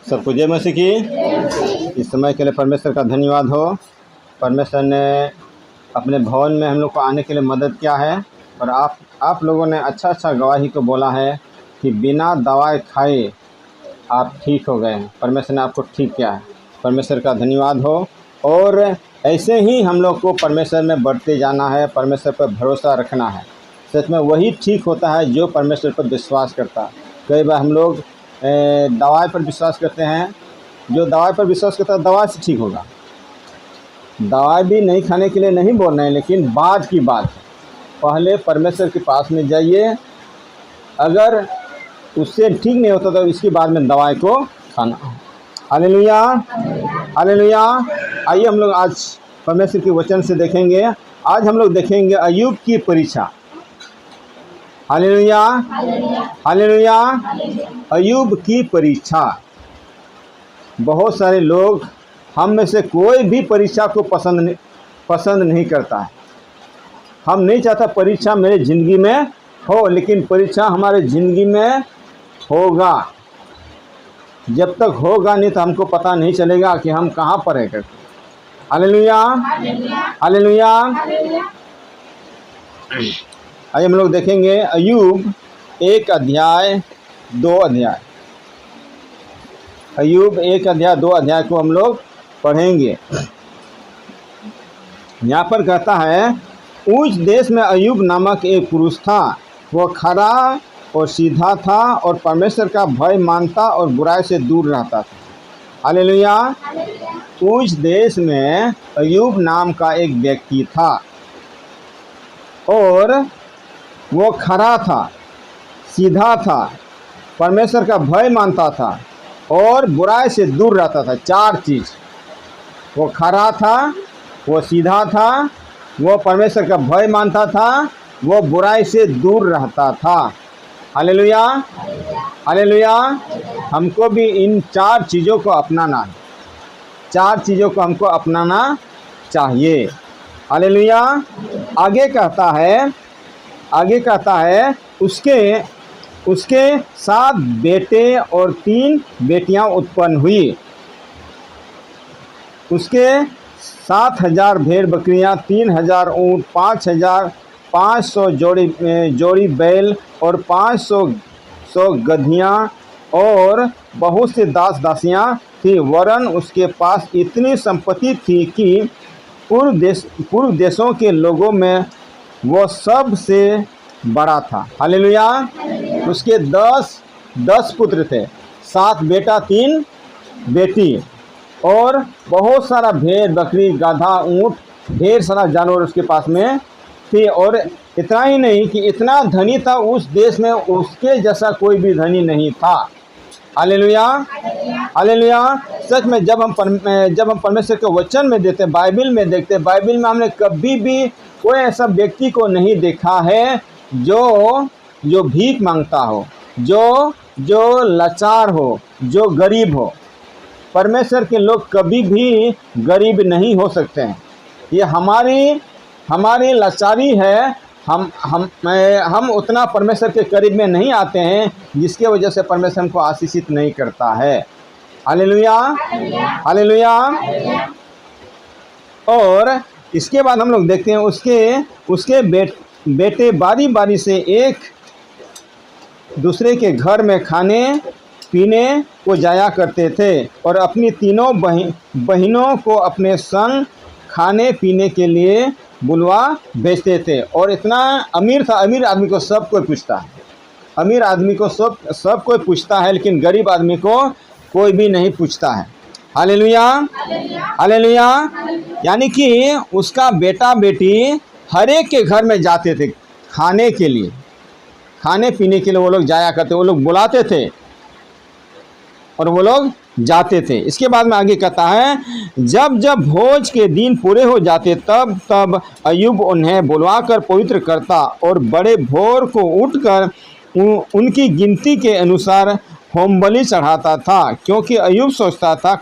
सबको जय मसीह की। इस समय के लिए परमेश्वर का धन्यवाद हो। परमेश्वर ने अपने भवन में हम लोग को आने के लिए मदद किया है और आप लोगों ने अच्छा गवाही को बोला है कि बिना दवाई खाए आप ठीक हो गए हैं। परमेश्वर ने आपको ठीक किया है। परमेश्वर का धन्यवाद हो। और ऐसे ही हम लोग को परमेश्वर में बढ़ते जाना है, परमेश्वर पर भरोसा रखना है। सच में वही ठीक होता है जो परमेश्वर पर विश्वास करता है। कई बार हम लोग दवाई पर विश्वास करते हैं। जो दवाई पर विश्वास करता है दवा से ठीक होगा। दवाई भी नहीं खाने के लिए नहीं बोल रहे हैं, लेकिन बाद की बात है। पहले परमेश्वर के पास में जाइए, अगर उससे ठीक नहीं होता तो इसके बाद में दवाई को खाना। Hallelujah, hallelujah. आइए हम लोग आज परमेश्वर के वचन से देखेंगे। आज हम लोग देखेंगे अय्यूब की परीक्षा। Hallelujah, hallelujah. अय्यूब की परीक्षा। बहुत सारे लोग, हम में से कोई भी परीक्षा को पसंद नहीं करता है। हम नहीं चाहता परीक्षा मेरे ज़िंदगी में हो, लेकिन परीक्षा हमारे ज़िंदगी में होगा। जब तक होगा नहीं तो हमको पता नहीं चलेगा कि हम कहाँ पर है करके। Hallelujah, hallelujah. आइए हम लोग देखेंगे अय्यूब 1 अध्याय 2 अध्याय। अय्यूब 1 अध्याय 2 अध्याय को हम लोग पढ़ेंगे। यहाँ पर कहता है, उस देश में अय्यूब नामक एक पुरुष था। वह खरा और सीधा था और परमेश्वर का भय मानता और बुराई से दूर रहता था। हालेलुया। उस देश में अय्यूब नाम का एक व्यक्ति था और वो खरा था, सीधा था, परमेश्वर का भय मानता था और बुराई से दूर रहता था। 4 चीज़। वो खरा था, वो सीधा था, वो परमेश्वर का भय मानता था, वो बुराई से दूर रहता था। Hallelujah, hallelujah. हमको भी इन 4 चीज़ों को अपनाना है। 4 चीज़ों को हमको अपनाना चाहिए। हालेलुया। आगे कहता है उसके 7 बेटे और 3 बेटियां उत्पन्न हुई। उसके 7,000 भेड़ बकरियां, 3,000 ऊँट, 5,500 जोड़ी बैल और 500 गधियां और बहुत से दास दासियां थी। वरन उसके पास इतनी संपत्ति थी कि पूर्व देशों के लोगों में वो सबसे बड़ा था। हालेलुया। उसके 10 पुत्र थे, 7 बेटा 3 बेटी और बहुत सारा भेड़ बकरी गधा ऊँट, ढेर सारा जानवर उसके पास में थी। और इतना ही नहीं कि इतना धनी था, उस देश में उसके जैसा कोई भी धनी नहीं था। Hallelujah, hallelujah. सच में जब हम परमेश्वर के वचन में देते, बाइबल में देखते, बाइबल में हमने कभी भी कोई ऐसा व्यक्ति को नहीं देखा है जो भीख मांगता हो, जो लाचार हो, जो गरीब हो। परमेश्वर के लोग कभी भी गरीब नहीं हो सकते हैं। ये हमारी लाचारी है। हम उतना परमेश्वर के करीब में नहीं आते हैं, जिसके वजह से परमेश्वर हमको आशीषित नहीं करता है। Hallelujah, hallelujah. और इसके बाद हम लोग देखते हैं उसके बेटे बारी बारी से एक दूसरे के घर में खाने पीने को जाया करते थे और अपनी तीनों बहनों को अपने संग खाने पीने के लिए बुलवा भेजते थे। और इतना अमीर था, अमीर आदमी को सब कोई पूछता है। अमीर आदमी को सब कोई पूछता है, लेकिन गरीब आदमी को कोई भी नहीं पूछता है। Hallelujah, hallelujah. यानी कि उसका बेटा बेटी हर एक के घर में जाते थे खाने के लिए, खाने पीने के लिए वो लोग जाया करते, वो लोग बुलाते थे और वो लोग जाते थे। इसके बाद में आगे कहता है, जब भोज के दिन पूरे हो जाते तब अय्यूब उन्हें बुलवाकर पवित्र करता और बड़े भोर को उठकर उनकी गिनती के अनुसार होम बलि चढ़ाता था, क्योंकि अय्यूब सोचता था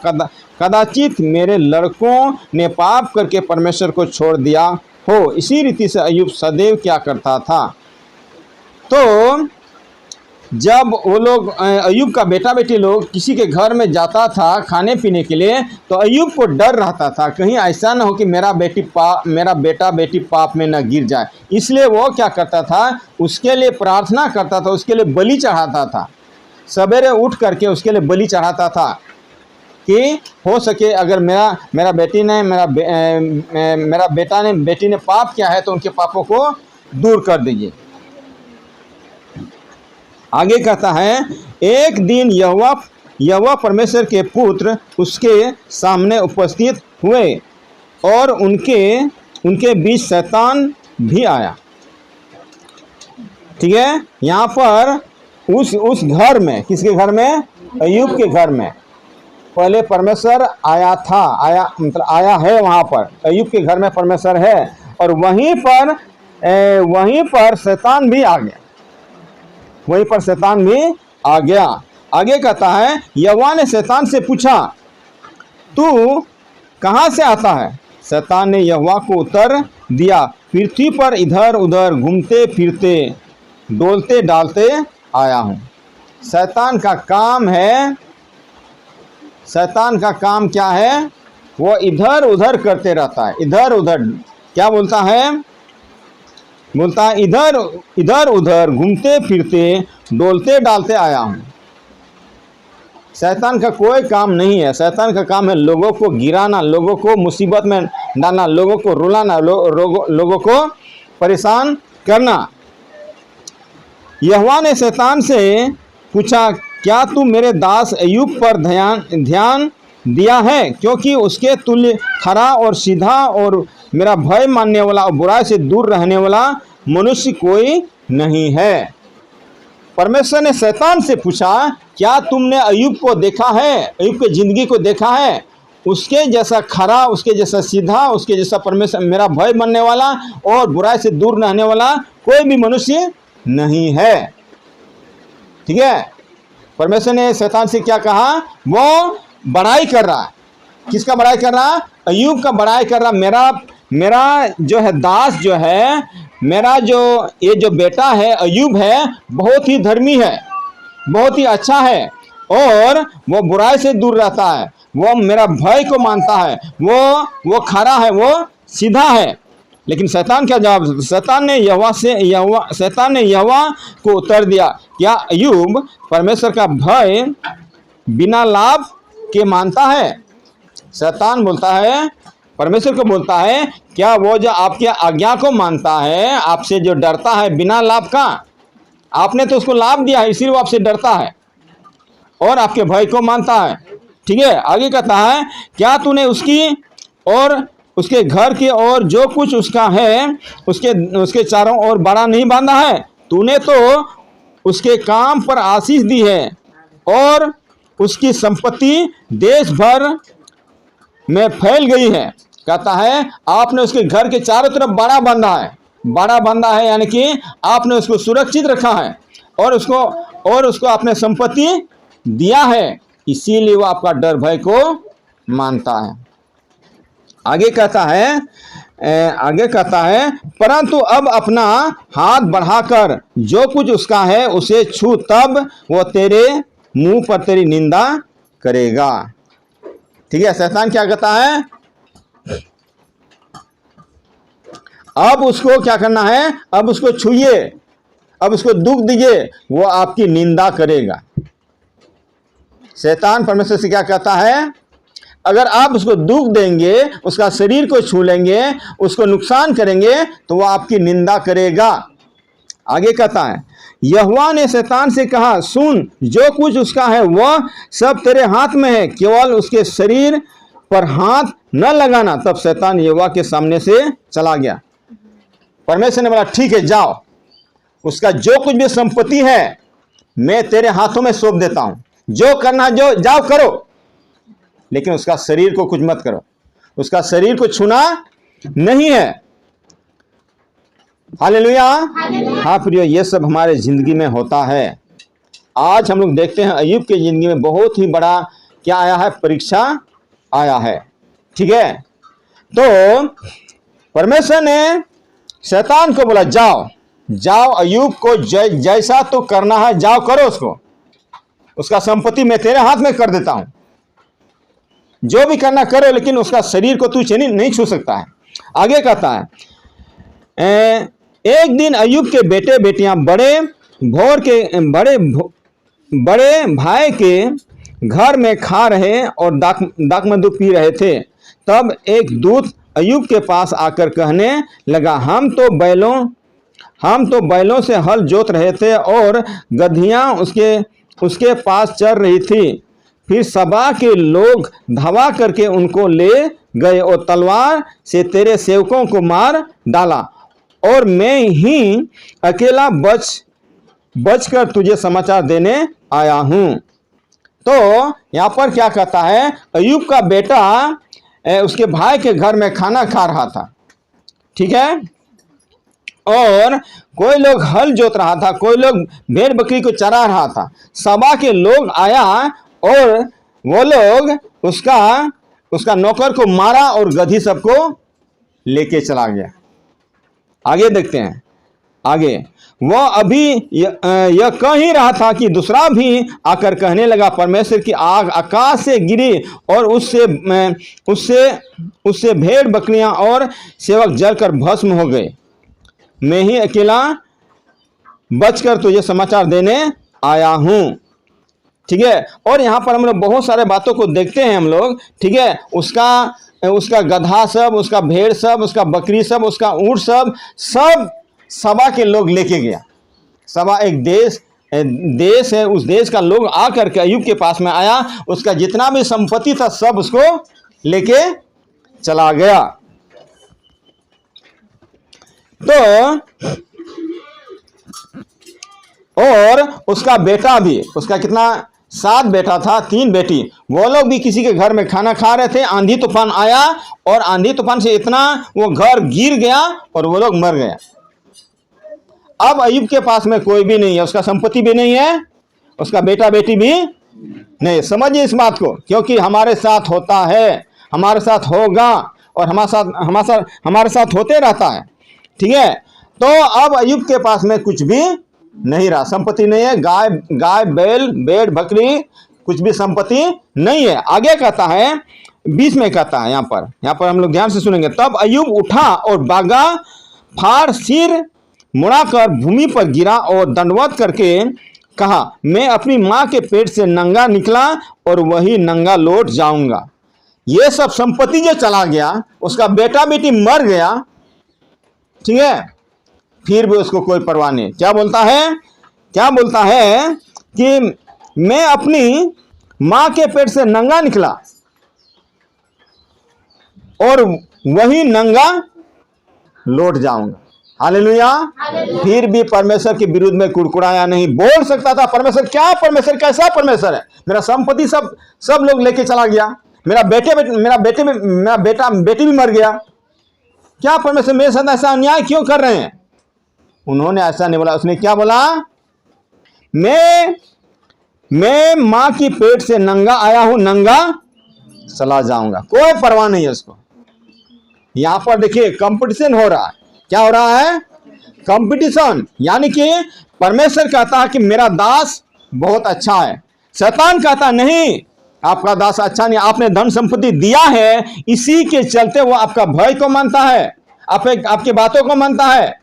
कदाचित मेरे लड़कों ने पाप करके परमेश्वर को छोड़ दिया हो। इसी रीति से अय्यूब सदैव क्या करता था। तो जब वो लोग अय्यूब का बेटा बेटी लोग किसी के घर में जाता था खाने पीने के लिए, तो अय्यूब को डर रहता था कहीं ऐसा ना हो कि मेरा बेटा बेटी पाप में न गिर जाए। इसलिए वो क्या करता था, उसके लिए प्रार्थना करता था, उसके लिए बलि चढ़ाता था। सवेरे उठ करके उसके लिए बलि चढ़ाता था कि हो सके अगर मेरा बेटी ने मेरा बेटा ने बेटी ने पाप किया है तो उनके पापों को दूर कर दीजिए। आगे कहता है, एक दिन यहोवा परमेश्वर के पुत्र उसके सामने उपस्थित हुए और उनके बीच शैतान भी आया। ठीक है, यहाँ पर उस घर में, किसके घर में? अय्यूब के घर में पहले परमेश्वर आया था, मतलब आया है। वहाँ पर अय्यूब के घर में परमेश्वर है और वहीं पर शैतान भी आ गया, वहीं पर शैतान भी आ गया। आगे कहता है, यहोवा ने शैतान से पूछा, तू कहाँ से आता है? शैतान ने यहोवा को उत्तर दिया, पृथ्वी पर इधर उधर घूमते फिरते डोलते डालते आया हूँ। शैतान का काम क्या है? वो इधर उधर करते रहता है, इधर उधर। क्या बोलता है? बोलता है इधर उधर घूमते फिरते डोलते डालते आया हूँ। शैतान का कोई काम नहीं है। शैतान का काम है लोगों को गिराना, लोगों को मुसीबत में डालना, लोगों को रुलाना, लोगों को परेशान करना। यहोवा ने शैतान से पूछा, क्या तू मेरे दास अय्यूब पर ध्यान दिया है? क्योंकि उसके तुल्य खरा और सीधा और मेरा भय मानने वाला और बुराई से दूर रहने वाला मनुष्य कोई नहीं है। परमेश्वर ने शैतान से पूछा, क्या तुमने अय्यूब को देखा है? अय्यूब की जिंदगी को देखा है? उसके जैसा खरा, उसके जैसा सीधा, उसके जैसा परमेश्वर मेरा भय मानने वाला और बुराई से दूर रहने वाला कोई भी मनुष्य नहीं है। ठीक है, परमेश्वर ने शैतान से क्या कहा? वो बड़ाई कर रहा है। किसका बड़ाई कर रहा? अय्यूब का बड़ाई कर रहा। मेरा जो है दास जो है, मेरा ये जो बेटा है अय्यूब है, बहुत ही धर्मी है, बहुत ही अच्छा है और वो बुराई से दूर रहता है, वो मेरा भय को मानता है, वो खरा है, वो सीधा है। लेकिन शैतान क्या जवाब? शैतान ने यहोवा को उत्तर दिया, क्या अय्यूब परमेश्वर का भय बिना लाभ के मानता है? शैतान बोलता है, परमेश्वर को बोलता है, क्या वो जो आपकी आज्ञा को मानता है, आपसे जो डरता है बिना लाभ का? आपने तो उसको लाभ दिया है, इसीलिए वो आपसे डरता है और आपके भय को मानता है। ठीक है, आगे कहता है, क्या तूने उसकी और उसके घर की और जो कुछ उसका है उसके चारों ओर बाड़ा नहीं बांधा है? तूने तो उसके काम पर आशीष दी है और उसकी संपत्ति देश भर में फैल गई है। कहता है, आपने उसके घर के चारों तरफ बाड़ा बांधा है, यानी कि आपने उसको सुरक्षित रखा है और उसको आपने संपत्ति दिया है, इसीलिए वो आपका डर भय को मानता है। आगे कहता है, परंतु अब अपना हाथ बढ़ाकर जो कुछ उसका है उसे छू, तब वो तेरे मुंह पर तेरी निंदा करेगा। ठीक है, शैतान क्या कहता है? अब उसको क्या करना है? अब उसको छूइए, अब उसको दुख दीजिए, वो आपकी निंदा करेगा। शैतान परमेश्वर से क्या कहता है? अगर आप उसको दुख देंगे, उसका शरीर को छू लेंगे, उसको नुकसान करेंगे, तो वो आपकी निंदा करेगा। आगे कहता है, यहोवा ने शैतान से कहा, सुन, जो कुछ उसका है वह सब तेरे हाथ में है, केवल उसके शरीर पर हाथ न लगाना। तब शैतान यहोवा के सामने से चला गया। परमेश्वर ने बोला, ठीक है, जाओ, उसका जो कुछ भी संपत्ति है मैं तेरे हाथों में सौंप देता हूं, जो करना जो जाओ करो, लेकिन उसका शरीर को कुछ मत करो, उसका शरीर को छूना नहीं है। हालेलुया। हाँ प्रियो, ये सब हमारे जिंदगी में होता है। आज हम लोग देखते हैं अय्यूब की जिंदगी में बहुत ही बड़ा क्या आया है? परीक्षा आया है। ठीक है, तो परमेश्वर ने शैतान को बोला, जाओ, जाओ अय्यूब को जैसा तो करना है जाओ करो, उसको, उसका संपत्ति मैं तेरे हाथ में कर देता हूं, जो भी करना करो, लेकिन उसका शरीर को तू नहीं छू सकता है। आगे कहता है, एक दिन अय्यूब के बेटे बेटियां बड़े भाई के घर में खा रहे और दाखमधु पी रहे थे। तब एक दूत अय्यूब के पास आकर कहने लगा, हम तो बैलों से हल जोत रहे थे और गधियां उसके पास चर रही थी। फिर सबा के लोग धावा करके उनको ले गए और तलवार से तेरे सेवकों को मार डाला, और मैं ही अकेला बचकर तुझे समाचार देने आया हूं। तो यहाँ पर क्या कहता है, अय्यूब का बेटा उसके भाई के घर में खाना खा रहा था, ठीक है, और कोई लोग हल जोत रहा था, कोई लोग भेड़ बकरी को चरा रहा था। सबा के लोग आया और वो लोग उसका नौकर को मारा और गधी सबको लेके चला गया। आगे देखते हैं, आगे वह अभी यह कह ही रहा था कि दूसरा भी आकर कहने लगा, परमेश्वर की आग आकाश से गिरी और उससे भेड़ बकरियां और सेवक जलकर भस्म हो गए। मैं ही अकेला बचकर तुझे समाचार देने आया हूं, ठीक है। और यहाँ पर हम लोग बहुत सारे बातों को देखते हैं हम लोग, ठीक है। उसका गधा सब, उसका भेड़ सब, उसका बकरी सब, उसका ऊँट सब सबा के लोग लेके गया। सबा एक देश है, उस देश का लोग आकर के अय्यूब के पास में आया, उसका जितना भी संपत्ति था सब उसको लेके चला गया। तो और उसका बेटा भी, उसका कितना 7 बेटा था, 3 बेटी, वो लोग भी किसी के घर में खाना खा रहे थे। आंधी तूफान आया और आंधी तूफान से इतना वो घर गिर गया और वो लोग मर गए। अब अय्यूब के पास में कोई भी नहीं है, उसका संपत्ति भी नहीं है, उसका बेटा बेटी भी नहीं। समझिए इस बात को, क्योंकि हमारे साथ होता है, हमारे साथ होगा और हमारे साथ होते रहता है, ठीक है। तो अब अय्यूब के पास में कुछ भी नहीं रहा, संपत्ति नहीं है, गाय बैल भेड़ बकरी कुछ भी संपत्ति नहीं है। आगे कहता है, 20 में कहता है, यहाँ पर हम लोग ध्यान से सुनेंगे। तब अय्यूब उठा और बागा फाड़ सिर मुड़ाकर भूमि पर गिरा और दंडवत करके कहा, मैं अपनी माँ के पेट से नंगा निकला और वही नंगा लौट जाऊंगा। ये सब संपत्ति जो चला गया, उसका बेटा बेटी मर गया, ठीक है, फिर भी उसको कोई परवाह नहीं। क्या बोलता है कि मैं अपनी माँ के पेट से नंगा निकला और वही नंगा लौट जाऊंगा। हालेलुया। फिर भी परमेश्वर के विरुद्ध में कुड़कुड़ाया नहीं, बोल सकता था परमेश्वर कैसा परमेश्वर है, मेरा संपत्ति सब लोग लेके चला गया, मेरा बेटा बेटी भी मर गया, क्या परमेश्वर मेरे साथ ऐसा अन्याय क्यों कर रहे हैं। उन्होंने ऐसा नहीं बोला, उसने क्या बोला, मैं माँ की पेट से नंगा आया हूं, नंगा चला जाऊंगा, कोई परवाह नहीं है उसको। यहां पर देखिए कंपटीशन हो रहा है, क्या हो रहा है, कंपटीशन। यानी कि परमेश्वर कहता है कि मेरा दास बहुत अच्छा है, शैतान कहता नहीं आपका दास अच्छा नहीं, आपने धन संपत्ति दिया है, इसी के चलते वो आपका भय को मानता है, आपके बातों को मानता है,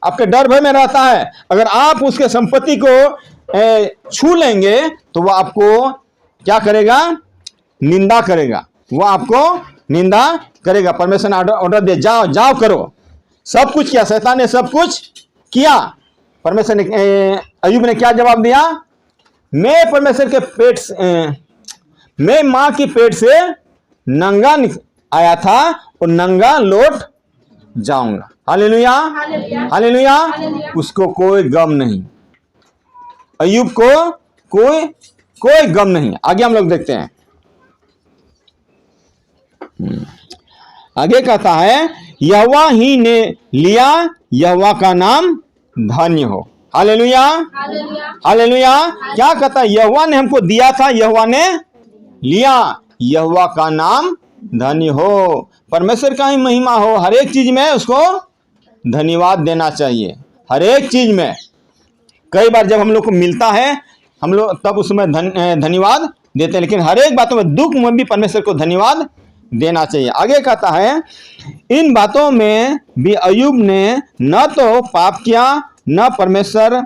आपके डर भय में रहता है। अगर आप उसके संपत्ति को छू लेंगे तो वह आपको क्या करेगा, निंदा करेगा, वह आपको निंदा करेगा। परमेश्वर ने ऑर्डर दिया, जाओ करो, सब कुछ किया, शैतान ने सब कुछ किया। परमेश्वर ने अय्यूब ने क्या जवाब दिया, मैं परमेश्वर के पेट से मैं माँ की पेट से नंगा आया था और नंगा लौट जाऊंगा। Hallelujah, hallelujah. उसको कोई गम नहीं, अय्यूब को कोई गम नहीं। आगे हम लोग देखते हैं, आगे कहता है, यहोवा ही ने लिया, यहोवा का नाम धन्य हो। Hallelujah, hallelujah. क्या कहता है, यहोवा ने हमको दिया था, यहोवा ने लिया, यहोवा का नाम धन्य हो। परमेश्वर का ही महिमा हो, हर एक चीज में उसको धन्यवाद देना चाहिए। हर एक चीज में, कई बार जब हम लोग को मिलता है हम लोग तब उसमें धन्यवाद देते हैं, लेकिन हर एक बातों में, दुख में भी परमेश्वर को धन्यवाद देना चाहिए। आगे कहता है, इन बातों में भी अय्यूब ने न तो पाप किया न परमेश्वर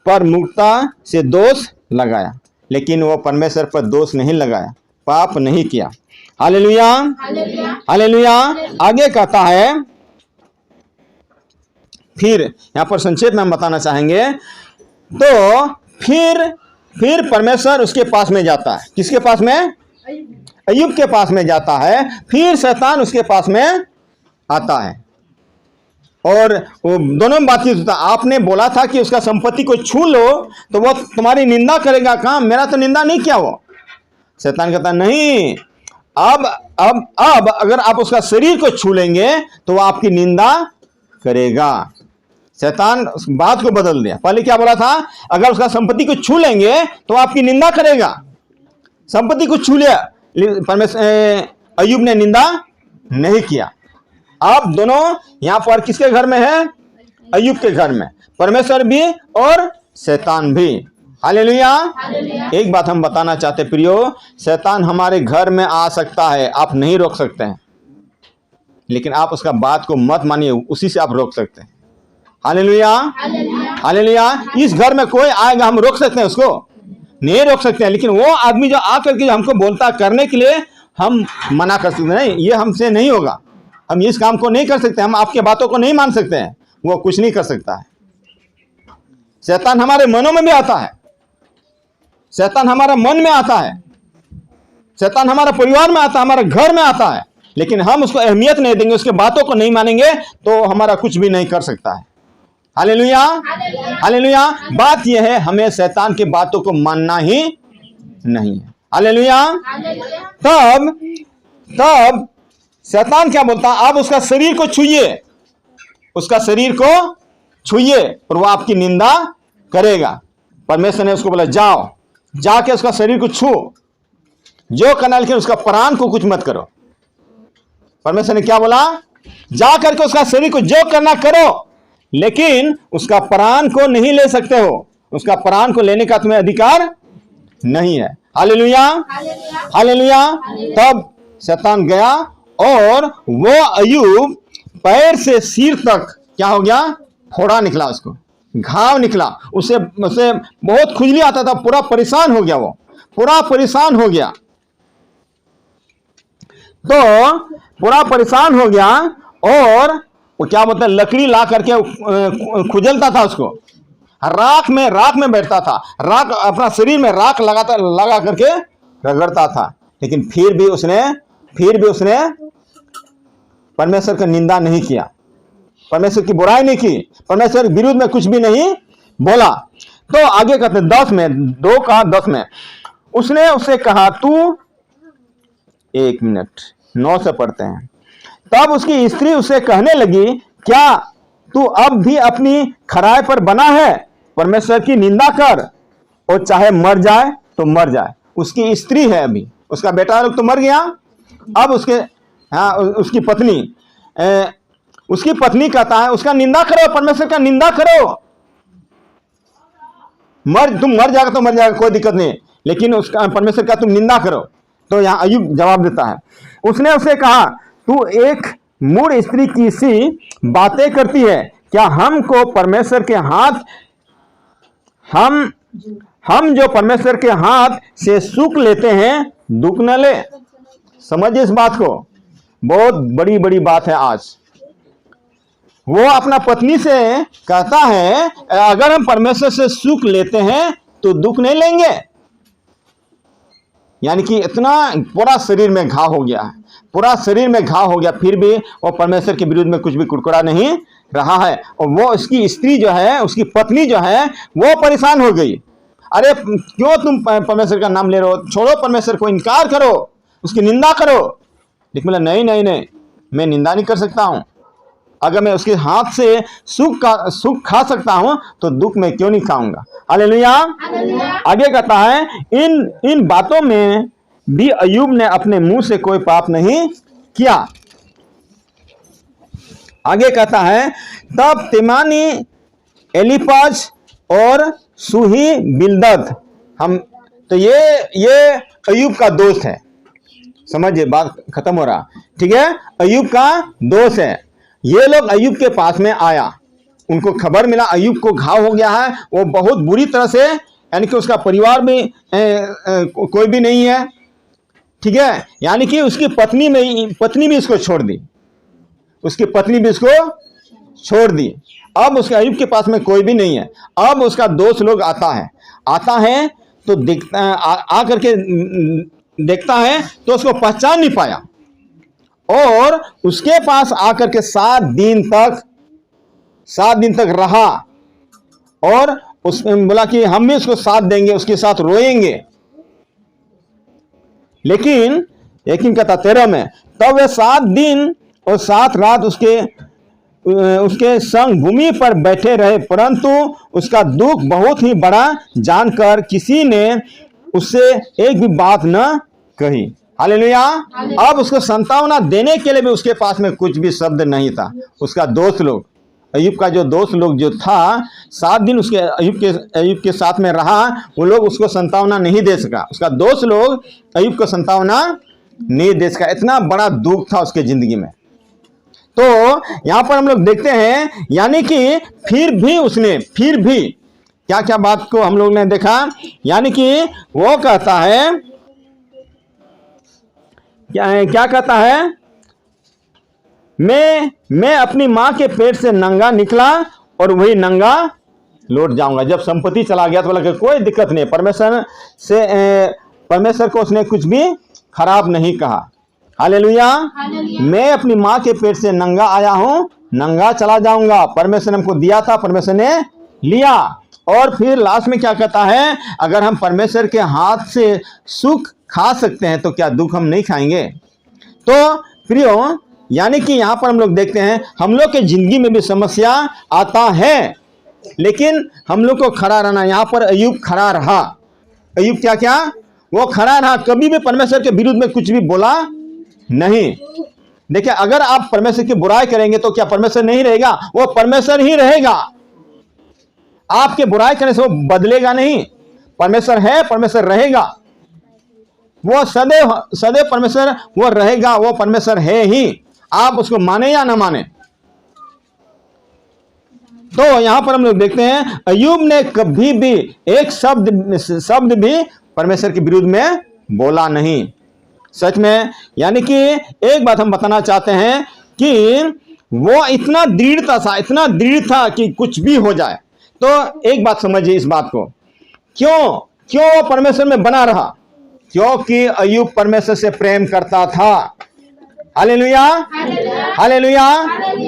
पर मूर्खता से दोष लगाया। लेकिन वो परमेश्वर पर दोष नहीं लगाया, पाप नहीं किया। Hallelujah, hallelujah. आगे कहता है, फिर यहां पर संक्षेप में हम बताना चाहेंगे, तो फिर परमेश्वर उसके पास में जाता है। किसके पास में? अय्यूब के पास में जाता है। फिर शैतान उसके पास में आता है और वो दोनों में बातचीत होता है। आपने बोला था कि उसका संपत्ति को छू लो तो वो तुम्हारी निंदा करेगा। काम मेरा तो निंदा नहीं किया वो। शैतान कहता नहीं, अब अगर आप उसका शरीर को छू लेंगे तो वो आपकी निंदा करेगा। शैतान बात को बदल दिया। पहले क्या बोला था? अगर उसका संपत्ति को छू लेंगे तो आपकी निंदा करेगा। संपत्ति को छू लिया, परमेश्वर अय्यूब ने निंदा नहीं किया। अब दोनों यहां पर किसके घर में है? अय्यूब के घर में, परमेश्वर भी और शैतान भी। हालेलुया। एक बात हम बताना चाहते प्रियो, शैतान हमारे घर में आ सकता है, आप नहीं रोक सकते हैं, लेकिन आप उसका बात को मत मानिए, उसी से आप रोक सकते हैं। Hallelujah, hallelujah. इस घर में कोई आएगा, हम रोक सकते हैं? उसको नहीं रोक सकते हैं। लेकिन वो आदमी जो आकर के हमको बोलता करने के लिए, हम मना कर सकते हैं, नहीं ये हमसे नहीं होगा, हम इस काम को नहीं कर सकते, हम आपके बातों को नहीं मान सकते हैं। वो कुछ नहीं कर सकता है। शैतान हमारे मनों में भी आता है, शैतान हमारा मन में आता है, शैतान हमारा परिवार में आता है, हमारे घर में आता है, लेकिन हम उसको अहमियत नहीं देंगे, उसके बातों को नहीं मानेंगे तो हमारा कुछ भी नहीं कर सकता है। Hallelujah, hallelujah. बात यह है, हमें शैतान की बातों को मानना ही नहीं है। हालेलुया। तब शैतान क्या बोलता है? आप उसका शरीर को छूइए, उसका शरीर को छूइए और वह आपकी निंदा करेगा। परमेश्वर ने उसको बोला जाओ, जाके उसका शरीर को छू, जो करना, लेकिन उसका प्राण को कुछ मत करो। परमेश्वर ने क्या बोला? जा करके उसका शरीर को जो करना करो, लेकिन उसका प्राण को नहीं ले सकते हो। उसका प्राण को लेने का तुम्हें अधिकार नहीं है। Hallelujah, hallelujah. तब शैतान गया और वो अय्यूब पैर से सिर तक क्या हो गया? फोड़ा निकला, उसको घाव निकला, उसे बहुत खुजली आता था, पूरा परेशान हो गया, वो पूरा परेशान हो गया। तो पूरा परेशान हो गया और वो क्या बोलते हैं, लकड़ी ला करके खुजलता था उसको, राख में बैठता था, राख अपना शरीर में राख लगा करके रगड़ता था। लेकिन फिर भी उसने परमेश्वर का निंदा नहीं किया, परमेश्वर की बुराई नहीं की, परमेश्वर के विरुद्ध में कुछ भी नहीं बोला। तो आगे कहते 10 में 2 का 10 में उसने उससे कहा, तू 1 मिनट 9 से पढ़ते हैं। तब उसकी स्त्री उसे कहने लगी, क्या तू अब भी अपनी खराई पर बना है? परमेश्वर की निंदा कर और चाहे मर जाए तो मर जाए। उसकी स्त्री है, अभी उसका बेटा लोग तो मर गया, अब उसकी पत्नी कहता है उसका निंदा करो, परमेश्वर का निंदा करो, तुम मर जाएगा तो मर जाएगा, कोई दिक्कत नहीं, लेकिन उसका परमेश्वर का तुम निंदा करो। तो यहाँ अय्यूब जवाब देता है, उसने उसे कहा, तू एक मूढ़ स्त्री की सी बातें करती है, क्या हमको परमेश्वर के हाथ हम जो परमेश्वर के हाथ से सुख लेते हैं, दुख न ले। समझिए इस बात को, बहुत बड़ी बड़ी बात है। आज वो अपना पत्नी से कहता है, अगर हम परमेश्वर से सुख लेते हैं तो दुख नहीं लेंगे। यानी कि इतना पूरा शरीर में घाव हो गया है, पूरा शरीर में घाव हो गया, फिर भी वो परमेश्वर के विरुद्ध में कुछ भी कुड़कुड़ा नहीं रहा है। और वो उसकी स्त्री जो है, उसकी पत्नी जो है, वो परेशान हो गई। अरे क्यों तुम परमेश्वर का नाम ले रहे हो? छोड़ो, परमेश्वर को इनकार करो, उसकी निंदा करो। लेकिन बोला नहीं, मैं निंदा नहीं कर सकता हूं। अगर मैं उसके हाथ से सुख खा सकता हूं तो दुख में क्यों नहीं खाऊंगा। हालेलुया। आगे कहता है, इन बातों में भी अय्यूब ने अपने मुंह से कोई पाप नहीं किया। आगे कहता है, तब तेमानी एलीपाज और सूही बिल्दद, हम तो ये अय्यूब का दोस्त है, समझिए बात खत्म हो रहा, ठीक है। अय्यूब का दोस्त है। ये लोग अय्यूब के पास में आया, उनको खबर मिला अय्यूब को घाव हो गया है, वो बहुत बुरी तरह से, यानी कि उसका परिवार में कोई भी नहीं है, ठीक है। यानी कि उसकी पत्नी भी इसको छोड़ दी, उसकी पत्नी भी इसको छोड़ दी। अब उसके अय्यूब के पास में कोई भी नहीं है। अब उसका दोस्त लोग आता है तो देखता आकर के देखता है तो उसको पहचान नहीं पाया, और उसके पास आकर के 7 दिन तक रहा, और उसने बोला कि हम भी उसको साथ देंगे, उसके साथ रोएंगे। लेकिन कहता 13 में, तब वे 7 दिन और 7 रात उसके संग भूमि पर बैठे रहे, परंतु उसका दुख बहुत ही बड़ा जानकर किसी ने उससे एक भी बात न कही। हालेलुया। अब उसको सांत्वना देने के लिए भी उसके पास में कुछ भी शब्द नहीं था। उसका दोस्त लोग, अय्यूब का जो दोस्त लोग जो था, 7 दिन उसके अय्यूब के साथ में रहा, वो लोग उसको सांत्वना नहीं दे सका। उसका दोस्त लोग अय्यूब को सांत्वना नहीं दे सका। इतना बड़ा दुख था उसके जिंदगी में। तो यहां पर हम लोग देखते हैं, यानी कि फिर भी क्या क्या बात को हम लोग ने देखा, यानी कि वो कहता है, क्या कहता है, मैं अपनी मां के पेट से नंगा निकला और वही नंगा लौट जाऊंगा। जब संपत्ति चला गया तो बोला कि कोई दिक्कत नहीं, परमेश्वर को उसने कुछ भी खराब नहीं कहा। हालेलुया। मैं अपनी मां के पेट से नंगा आया हूं, नंगा चला जाऊंगा। परमेश्वर ने हमको दिया था, परमेश्वर ने लिया। और फिर लास्ट में क्या कहता है, अगर हम परमेश्वर के हाथ से सुख खा सकते हैं तो क्या दुख हम नहीं खाएंगे। तो प्रियो, यानी कि यहां पर हम लोग देखते हैं, हम लोग के जिंदगी में भी समस्या आता है, लेकिन हम लोग को खड़ा रहना। यहां पर अय्यूब खड़ा रहा। अय्यूब क्या वो खड़ा रहा, कभी भी परमेश्वर के विरुद्ध में कुछ भी बोला नहीं। देखिए, अगर आप परमेश्वर की बुराई करेंगे तो क्या परमेश्वर नहीं रहेगा? वो परमेश्वर ही रहेगा। आपके बुराई करने से वो बदलेगा नहीं। परमेश्वर है, परमेश्वर रहेगा, वो सदैव परमेश्वर वो रहेगा, वो परमेश्वर है ही, आप उसको माने या ना माने। तो यहां पर हम लोग देखते हैं, अय्यूब ने कभी भी एक शब्द भी परमेश्वर के विरुद्ध में बोला नहीं। सच में, यानी कि एक बात हम बताना चाहते हैं कि वो इतना दृढ़ था कि कुछ भी हो जाए। तो एक बात समझिए इस बात को, क्यों वो परमेश्वर में बना रहा? क्योंकि अय्यूब परमेश्वर से प्रेम करता था। Hallelujah, hallelujah.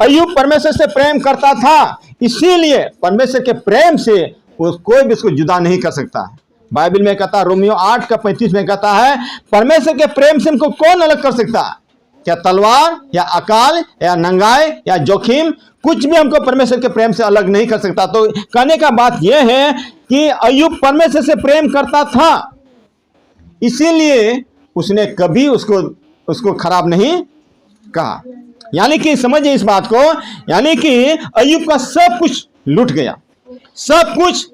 अय्यूब परमेश्वर से प्रेम करता था, इसीलिए परमेश्वर के प्रेम से कोई भी उसको जुदा नहीं कर सकता। बाइबल में कहता है, रोमियो 8:35 में कहता है, परमेश्वर के प्रेम से हमको कौन अलग कर सकता है? क्या तलवार या अकाल या नंगाई या जोखिम, कुछ भी हमको परमेश्वर के प्रेम से अलग नहीं कर सकता। तो कहने का बात यह है कि अय्यूब परमेश्वर से प्रेम करता था, इसीलिए उसने कभी उसको खराब नहीं कहा। यानी कि समझिए इस बात को, यानी कि अय्यूब का सब कुछ लूट गया, सब कुछ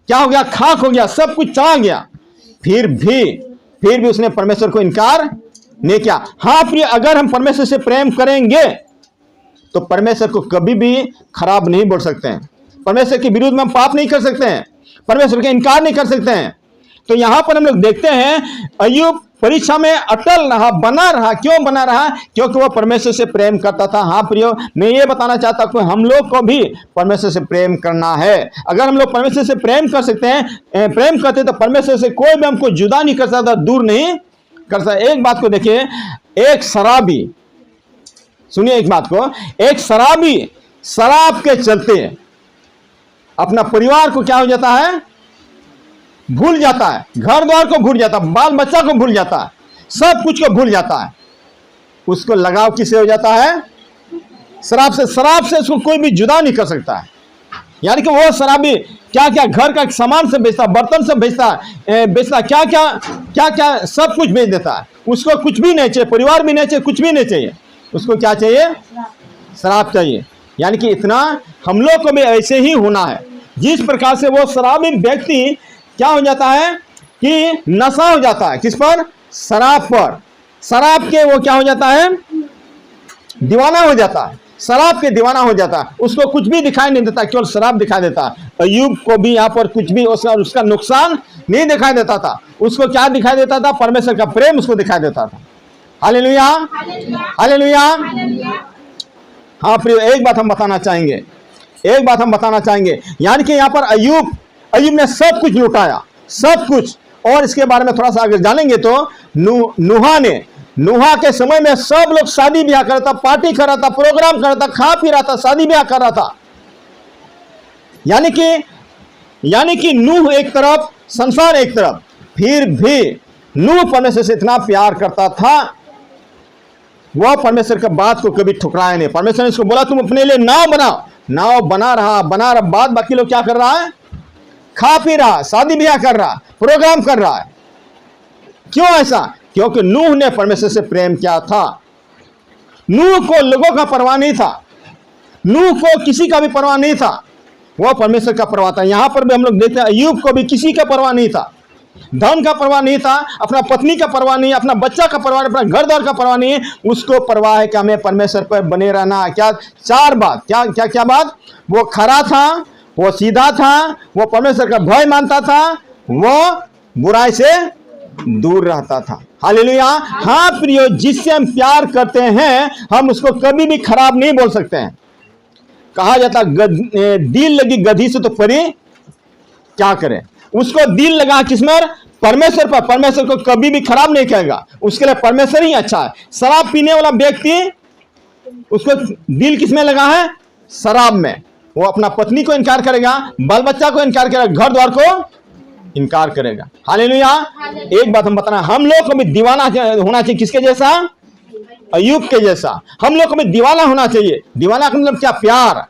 क्या हो गया? खाक हो गया, सब कुछ चला गया। फिर भी उसने परमेश्वर को इनकार नहीं किया। हाँ प्रिय, अगर हम परमेश्वर से प्रेम करेंगे तो परमेश्वर को कभी भी खराब नहीं बोल सकते हैं, परमेश्वर के विरुद्ध में हम पाप नहीं कर सकते हैं, परमेश्वर का इनकार नहीं कर सकते हैं। तो यहां पर हम लोग देखते हैं, अय्यूब परीक्षा में अटल रहा, बना रहा। क्यों बना रहा? क्योंकि वह परमेश्वर से प्रेम करता था। हाँ प्रियो, मैं ये बताना चाहता हूं, हम लोग को भी परमेश्वर से प्रेम करना है। अगर हम लोग परमेश्वर से प्रेम कर सकते हैं, प्रेम करते तो परमेश्वर से कोई भी हमको जुदा नहीं कर सकता, दूर नहीं कर सकता। एक बात को देखिए, एक शराबी, सुनिए एक बात को, एक शराबी शराब के चलते अपना परिवार को क्या हो जाता है? भूल जाता है, घर द्वार को भूल जाता है, बाल बच्चा को भूल जाता है, सब कुछ को भूल जाता है। उसको लगाव किससे हो जाता है? शराब से। शराब से उसको कोई भी जुदा नहीं कर सकता है। यानी कि वो शराबी क्या क्या घर का सामान से बेचता, बर्तन से बेचता, क्या सब कुछ बेच देता है। उसको कुछ भी नहीं चाहिए, परिवार भी नहीं चाहिए, कुछ भी नहीं चाहिए। उसको क्या चाहिए? शराब चाहिए। यानी कि इतना हम लोग को भी ऐसे ही होना है। जिस प्रकार से वो शराबी व्यक्ति क्या हो जाता है कि नशा हो जाता है, किस पर? शराब पर। शराब के वो क्या हो जाता है? दीवाना हो जाता है। शराब के दीवाना हो जाता है, उसको कुछ भी दिखाई नहीं देता, केवल शराब दिखाई देता है। अय्यूब को भी यहाँ पर कुछ भी उसका नुकसान नहीं दिखाई देता था। उसको क्या दिखाई देता था? परमेश्वर का प्रेम उसको दिखाई देता था। Hallelujah, hallelujah. हाँ प्रिय, एक बात हम बताना चाहेंगे, यानी कि यहाँ पर अय्यूब ने सब कुछ लुटाया, सब कुछ। और इसके बारे में थोड़ा सा आगे जानेंगे तो नूहा के समय में सब लोग शादी ब्याह कर रहा था, पार्टी कर रहा था, प्रोग्राम कर रहा था, खा पी रहा था, शादी ब्याह कर रहा था। यानी कि नूह एक तरफ, संसार एक तरफ। फिर भी नूह परमेश्वर से इतना प्यार करता था, वह परमेश्वर के बात को कभी ठुकराया नहीं। परमेश्वर ने इसको बोला तुम अपने लिए नाव बनाओ, नाव बना रहा, बाद बाकी लोग क्या कर रहा है? खा पी रहा, शादी ब्याह कर रहा, प्रोग्राम कर रहा है। क्यों ऐसा? क्योंकि नूह ने परमेश्वर से प्रेम किया था। नूह को लोगों का परवाह नहीं था, नूह को किसी का भी परवाह नहीं था, वह परमेश्वर का परवाह था। यहां पर भी हम लोग देखते हैं अय्यूब को भी किसी का परवाह नहीं था, धन का परवाह नहीं था, अपना पत्नी का परवाह नहीं, अपना बच्चा का परवाह नहीं, अपना घर द्वार का परवाह नहीं। उसको परवाह है कि हमें परमेश्वर पर बने रहना। क्या? 4 बात। क्या बात? वो खरा था, वो सीधा था, वो परमेश्वर का भय मानता था, वो बुराई से दूर रहता था। हालेलुया। हाँ प्रियो, जिससे हम प्यार करते हैं हम उसको कभी भी खराब नहीं बोल सकते हैं। कहा जाता दिल लगी गधी से तो परी क्या करे। उसको दिल लगा किसमें? परमेश्वर पर। परमेश्वर को कभी भी खराब नहीं कहेगा, उसके लिए परमेश्वर ही अच्छा है। शराब पीने वाला व्यक्ति, उसको दिल किसमें लगा है? शराब में। वो अपना पत्नी को इनकार करेगा, बाल बच्चा को इनकार करेगा, घर द्वार को इनकार करेगा। हालेलुया। एक बात हम बताना, हम लोग को भी दीवाना होना चाहिए, किसके जैसा? अय्यूब के जैसा। हम लोग को भी दीवाना होना चाहिए। दीवाना का मतलब क्या? प्यार।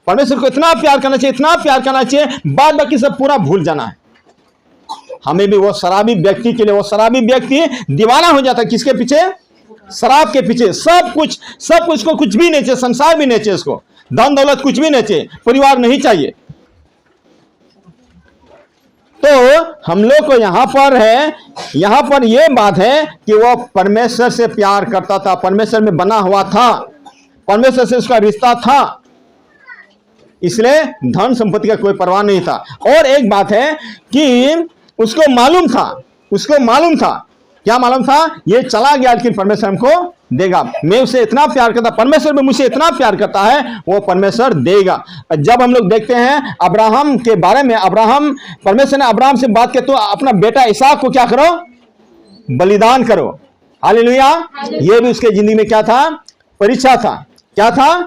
परमेश्वर को इतना प्यार करना चाहिए, इतना प्यार करना चाहिए, बाद बाकी सब पूरा भूल जाना है। हमें भी वो शराबी व्यक्ति के लिए, वो शराबी व्यक्ति दीवाना हो जाता है, किसके पीछे? शराब के पीछे। सब कुछ को कुछ भी नहीं चाहिए, संसार भी नहीं चाहिए, उसको धन दौलत कुछ भी नहीं चाहिए, परिवार नहीं चाहिए। तो हम लोग को यहां पर यह बात है कि वो परमेश्वर से प्यार करता था, परमेश्वर में बना हुआ था, परमेश्वर से उसका रिश्ता था, इसलिए धन संपत्ति का कोई परवाह नहीं था। और एक बात है कि उसको मालूम था, क्या मालूम था? ये चला गया लेकिन परमेश्वर हमको देगा। मैं उसे इतना प्यार करता, परमेश्वर भी मुझसे इतना प्यार करता है, वो परमेश्वर देगा। जब हम लोग देखते हैं अब्राहम के बारे में, परमेश्वर ने अब्राहम से बात की तो अपना बेटा इसहाक को क्या करो? बलिदान करो। हालेलुया। ये भी उसके जिंदगी में क्या था? परीक्षा था। क्या था?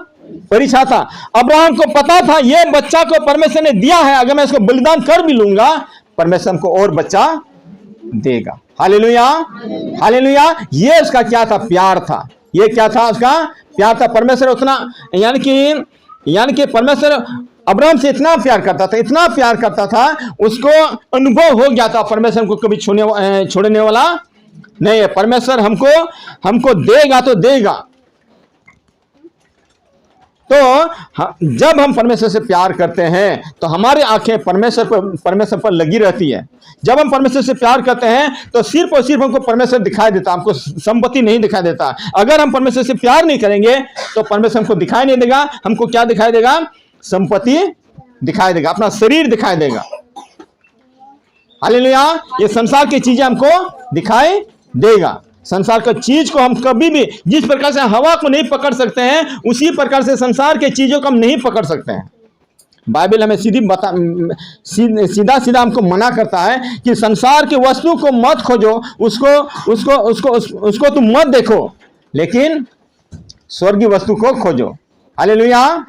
परीक्षा था। अब्राहम को पता था ये बच्चा को परमेश्वर ने दिया है, अगर मैं इसको बलिदान कर भी लूंगा परमेश्वर हमको और बच्चा देगा। Hallelujah, hallelujah. ये उसका क्या था? प्यार था। ये क्या था? उसका प्यार था। परमेश्वर उतना यानी कि परमेश्वर अब्राहम से इतना प्यार करता था, उसको अनुभव हो गया था परमेश्वर को कभी छोड़ने वाला नहीं है। परमेश्वर हमको देगा तो देगा। तो जब हम परमेश्वर से प्यार करते हैं तो हमारी आंखें परमेश्वर पर लगी रहती है। जब हम परमेश्वर से प्यार करते हैं तो सिर्फ और सिर्फ हमको परमेश्वर दिखाई देता, हमको संपत्ति नहीं दिखाई देता। अगर हम परमेश्वर से प्यार नहीं करेंगे तो परमेश्वर हमको दिखाई नहीं देगा। हमको क्या दिखाई देगा? संपत्ति दिखाई देगा, अपना शरीर दिखाई देगा। हालेलुया। ये संसार की चीजें हमको दिखाई देगा। संसार का चीज को हम कभी भी, जिस प्रकार से हवा को नहीं पकड़ सकते हैं उसी प्रकार से संसार के चीजों को हम नहीं पकड़ सकते हैं। बाइबल हमें सीधा हमको मना करता है कि संसार की वस्तु को मत खोजो, उसको तुम मत देखो, लेकिन स्वर्गीय वस्तु को खोजो। हालेलुया।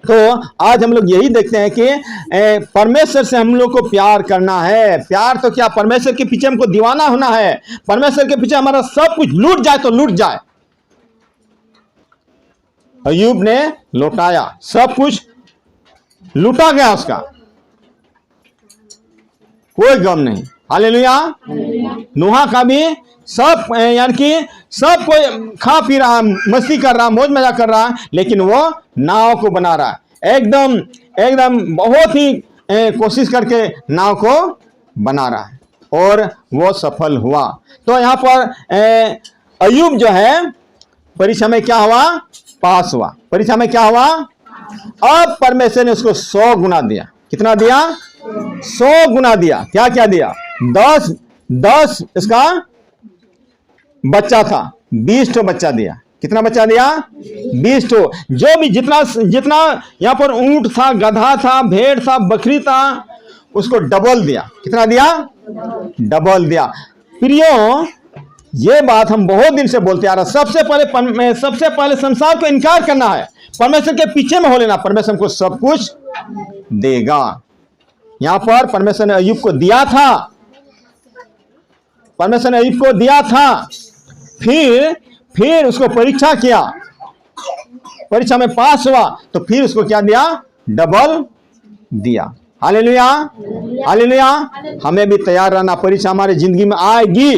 तो आज हम लोग यही देखते हैं कि परमेश्वर से हम लोग को प्यार करना है। प्यार तो क्या? परमेश्वर के पीछे हमको दीवाना होना है। परमेश्वर के पीछे हमारा सब कुछ लूट जाए तो लूट जाए। अय्यूब ने लौटाया, सब कुछ लूटा गया, उसका कोई गम नहीं। हालेलुया। नूहा का भी सब यानी कि सब कोई खा पी रहा, मस्ती कर रहा, मौज मजा कर रहा, लेकिन वो नाव को बना रहा है, एकदम एकदम बहुत ही कोशिश करके नाव को बना रहा है, और वो सफल हुआ। तो यहाँ पर अय्यूब जो है परीक्षा में क्या हुआ? पास हुआ। परीक्षा में क्या हुआ? अब परमेश्वर ने उसको 100 गुना दिया। कितना दिया? 100 गुना दिया। क्या क्या दिया? 10 इसका बच्चा था, 20 ठो बच्चा दिया। कितना बच्चा दिया? 20 ठो। जो भी जितना जितना यहाँ पर ऊंट था, गधा था, भेड़ था, बकरी था, उसको डबल दिया। कितना दिया? डबल दिया। प्रियो, ये बात हम बहुत दिन से बोलते आ रहे हैं। सबसे पहले संसार को इनकार करना है, परमेश्वर के पीछे में हो लेना, परमेश्वर को सब कुछ देगा। यहां पर परमेश्वर ने अय्यूब को दिया था, परमेश्वर ने अय्यूब को दिया था, फिर उसको परीक्षा किया, परीक्षा में पास हुआ, तो फिर उसको क्या दिया? डबल दिया। Hallelujah, hallelujah. हमें भी तैयार रहना, परीक्षा हमारे जिंदगी में आएगी,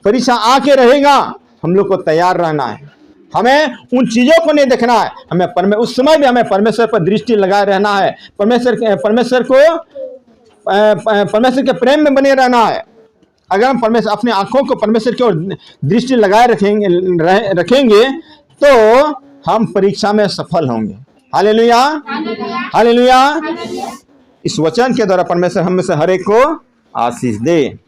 परीक्षा आके रहेगा, हम लोग को तैयार रहना है। हमें उन चीजों को नहीं देखना है, हमें उस समय भी हमें परमेश्वर पर दृष्टि लगाए रहना है, परमेश्वर के प्रेम में बने रहना है। अगर हम परमेश्वर अपने आंखों को परमेश्वर की ओर दृष्टि लगाए रखेंगे तो हम परीक्षा में सफल होंगे। Hallelujah, hallelujah. इस वचन के द्वारा परमेश्वर हम में से हर एक को आशीष दे।